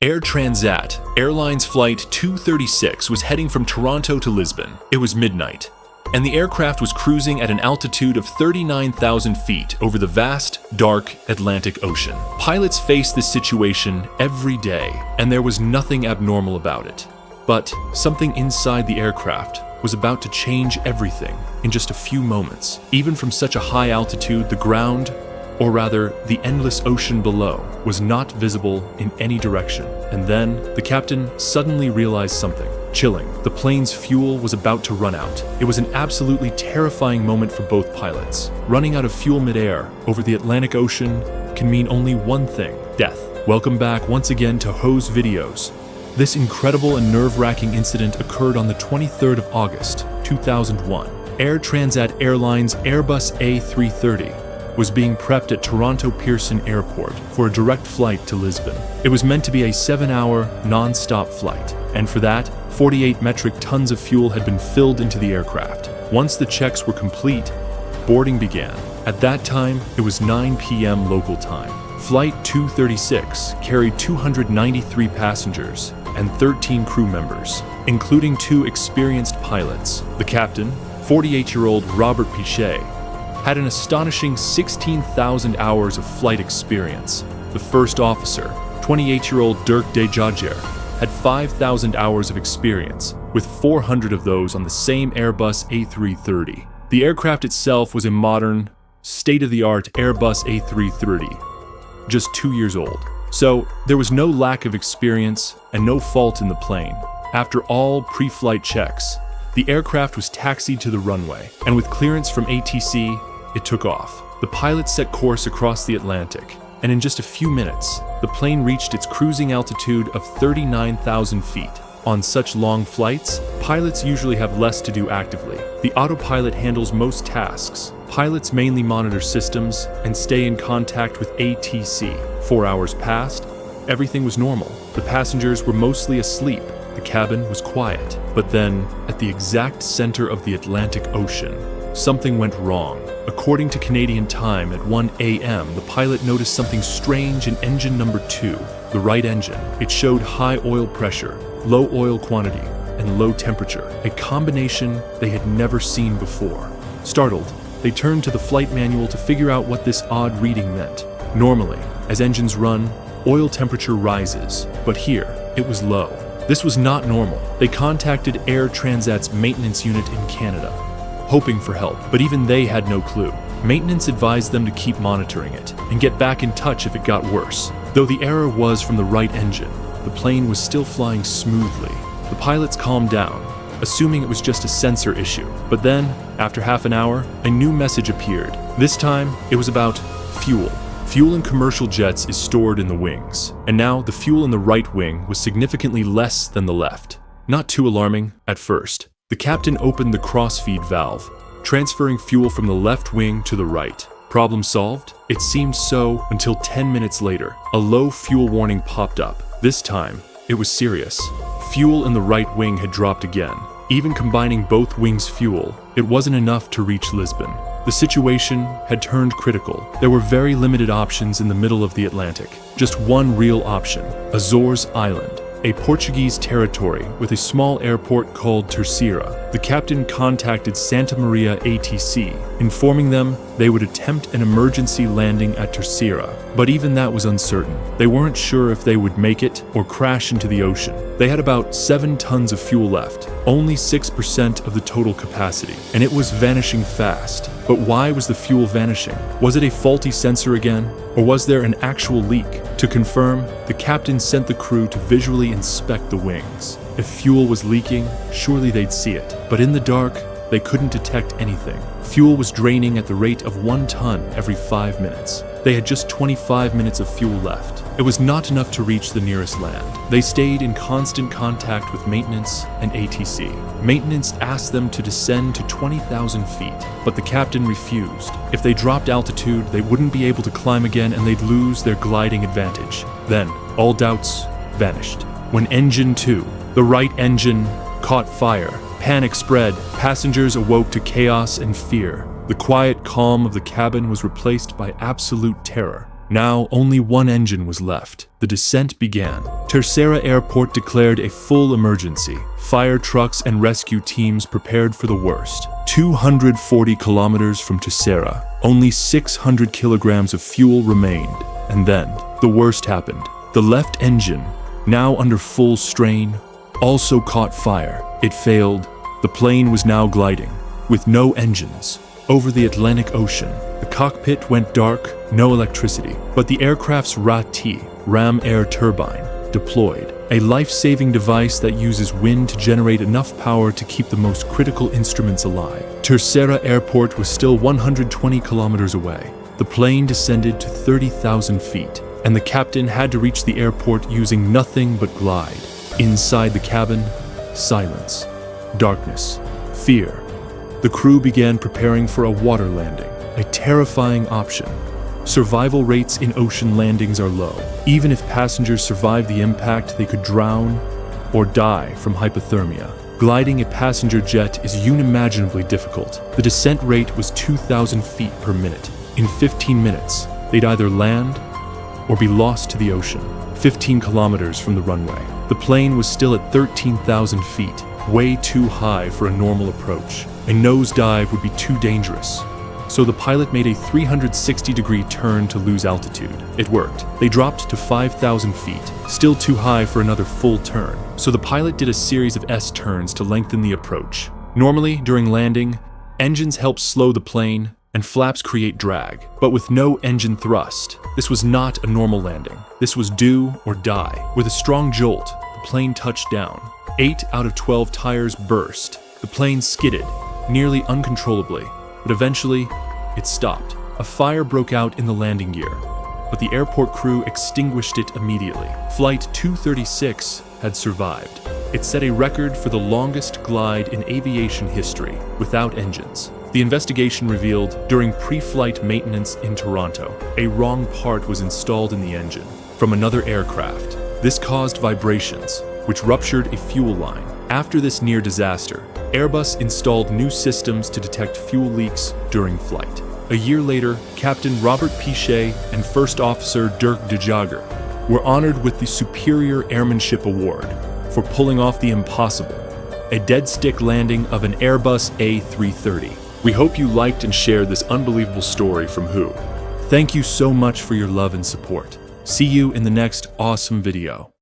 Air Transat Airlines Flight 236 was heading from Toronto to Lisbon. It was midnight, and the aircraft was cruising at an altitude of 39,000 feet over the vast, dark Atlantic Ocean. Pilots face this situation every day, and there was nothing abnormal about it. But something inside the aircraft was about to change everything in just a few moments. Even from such a high altitude, the ground, or rather, the endless ocean below, was not visible in any direction. And then, the captain suddenly realized something chilling. The plane's fuel was about to run out. It was an absolutely terrifying moment for both pilots. Running out of fuel midair over the Atlantic Ocean can mean only one thing: death. Welcome back once again to Hose Videos. This incredible and nerve-wracking incident occurred on the 23rd of August, 2001. Air Transat Airlines Airbus A330 was being prepped at Toronto Pearson Airport for a direct flight to Lisbon. It was meant to be a 7-hour, non-stop flight, and for that, 48 metric tons of fuel had been filled into the aircraft. Once the checks were complete, boarding began. At that time, it was 9 p.m. local time. Flight 236 carried 293 passengers and 13 crew members, including 2 experienced pilots. The captain, 48-year-old Robert Pichet, had an astonishing 16,000 hours of flight experience. The first officer, 28-year-old Dirk de Jager, had 5,000 hours of experience, with 400 of those on the same Airbus A330. The aircraft itself was a modern, state-of-the-art Airbus A330, just 2 years old. So there was no lack of experience and no fault in the plane. After all pre-flight checks, the aircraft was taxied to the runway, and with clearance from ATC, it took off. The pilots set course across the Atlantic, and in just a few minutes, the plane reached its cruising altitude of 39,000 feet. On such long flights, pilots usually have less to do actively. The autopilot handles most tasks. Pilots mainly monitor systems and stay in contact with ATC. 4 hours passed, everything was normal. The passengers were mostly asleep. The cabin was quiet. But then, at the exact center of the Atlantic Ocean, something went wrong. According to Canadian time, at 1 a.m., the pilot noticed something strange in engine number 2, the right engine. It showed high oil pressure, low oil quantity, and low temperature, a combination they had never seen before. Startled, they turned to the flight manual to figure out what this odd reading meant. Normally, as engines run, oil temperature rises, but here, it was low. This was not normal. They contacted Air Transat's maintenance unit in Canada, hoping for help, but even they had no clue. Maintenance advised them to keep monitoring it and get back in touch if it got worse. Though the error was from the right engine, the plane was still flying smoothly. The pilots calmed down, assuming it was just a sensor issue. But then, after half an hour, a new message appeared. This time, it was about fuel. Fuel in commercial jets is stored in the wings, and now the fuel in the right wing was significantly less than the left. Not too alarming at first. The captain opened the crossfeed valve, transferring fuel from the left wing to the right. Problem solved? It seemed so until 10 minutes later, a low fuel warning popped up. This time, it was serious. Fuel in the right wing had dropped again. Even combining both wings' fuel, it wasn't enough to reach Lisbon. The situation had turned critical. There were very limited options in the middle of the Atlantic. Just one real option: Azores Island, a Portuguese territory with a small airport called Terceira. The captain contacted Santa Maria ATC, informing them they would attempt an emergency landing at Terceira, but even that was uncertain. They weren't sure if they would make it or crash into the ocean. They had about 7 tons of fuel left, only 6% of the total capacity, and it was vanishing fast. But why was the fuel vanishing? Was it a faulty sensor again? Or was there an actual leak? To confirm, the captain sent the crew to visually inspect the wings. If fuel was leaking, surely they'd see it. But in the dark, they couldn't detect anything. Fuel was draining at the rate of 1 ton every 5 minutes. They had just 25 minutes of fuel left. It was not enough to reach the nearest land. They stayed in constant contact with maintenance and ATC. Maintenance asked them to descend to 20,000 feet, but the captain refused. If they dropped altitude, they wouldn't be able to climb again and they'd lose their gliding advantage. Then, all doubts vanished. When engine 2, the right engine, caught fire, panic spread, passengers awoke to chaos and fear. The quiet calm of the cabin was replaced by absolute terror. Now, only one engine was left. The descent began. Terceira Airport declared a full emergency. Fire trucks and rescue teams prepared for the worst. 240 kilometers from Terceira, only 600 kilograms of fuel remained. And then, the worst happened. The left engine, now under full strain, also caught fire. It failed. The plane was now gliding, with no engines, over the Atlantic Ocean. The cockpit went dark, no electricity, but the aircraft's ram air turbine deployed, a life-saving device that uses wind to generate enough power to keep the most critical instruments alive. Terceira Airport was still 120 kilometers away. The plane descended to 30,000 feet, and the captain had to reach the airport using nothing but glide. Inside the cabin, silence, darkness, fear. The crew began preparing for a water landing, a terrifying option. Survival rates in ocean landings are low. Even if passengers survive the impact, they could drown or die from hypothermia. Gliding a passenger jet is unimaginably difficult. The descent rate was 2,000 feet per minute. In 15 minutes, they'd either land or be lost to the ocean. 15 kilometers from the runway, the plane was still at 13,000 feet, way too high for a normal approach. A nosedive would be too dangerous. So the pilot made a 360-degree turn to lose altitude. It worked. They dropped to 5,000 feet, still too high for another full turn. So the pilot did a series of S-turns to lengthen the approach. Normally, during landing, engines help slow the plane, and flaps create drag, but with no engine thrust. This was not a normal landing. This was do or die. With a strong jolt, the plane touched down. 8 out of 12 tires burst. The plane skidded, nearly uncontrollably, but eventually, it stopped. A fire broke out in the landing gear, but the airport crew extinguished it immediately. Flight 236 had survived. It set a record for the longest glide in aviation history without engines. The investigation revealed, during pre-flight maintenance in Toronto, a wrong part was installed in the engine from another aircraft. This caused vibrations, which ruptured a fuel line. After this near disaster, Airbus installed new systems to detect fuel leaks during flight. A year later, Captain Robert Pichet and First Officer Dirk de Jager were honored with the Superior Airmanship Award for pulling off the impossible, a dead-stick landing of an Airbus A330. We hope you liked and shared this unbelievable story from Who. Thank you so much for your love and support. See you in the next awesome video.